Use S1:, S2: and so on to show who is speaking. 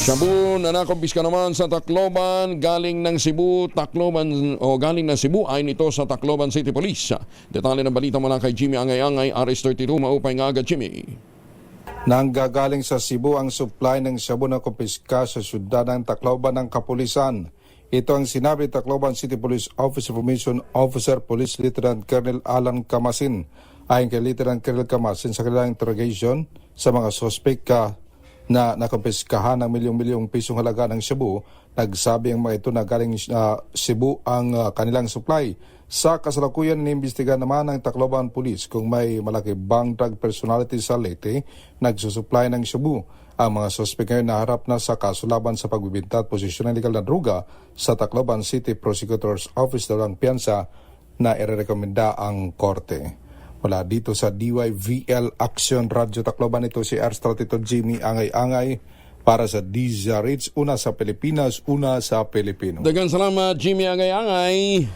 S1: Shabu na nakumpiska naman sa Tacloban galing ng Cebu, galing ng Cebu ay nito sa Tacloban City Police. Detalye ng balita mula kay Jimmy Angay-Angay, RS32, maupay nga agad Jimmy.
S2: Nanggagaling sa Cebu ang supply ng shabu na kumpiska sa syudad ng Tacloban ng Kapulisan. Ito ang sinabi Tacloban City Police Office Information Officer Police Lieutenant Colonel Alan Camasin. Ayon kay Lieutenant Colonel Camasin sa kanilang interrogation sa mga suspect na nakumpiskahan ng milyong-milyong pisong halaga ng shabu, nagsabi ang mga ito na galing Cebu ang kanilang supply. Sa kasalukuyan, inimbestiga naman ng Tacloban Police kung may malaki bang drug personality sa Leyte nagsusupply ng shabu. Ang mga suspect ngayon naharap na sa kaso laban sa pagbibinta at posisyon ng legal na droga sa Tacloban City Prosecutor's Office dalang piyansa na irerekomenda ang korte. Mula dito sa DYVL Action Radio Tacloban, ito si RS32 Jimmy Angay-Angay para sa DZRH, una sa Pilipinas, una sa Pilipino.
S1: Daghang salamat Jimmy Angay-Angay.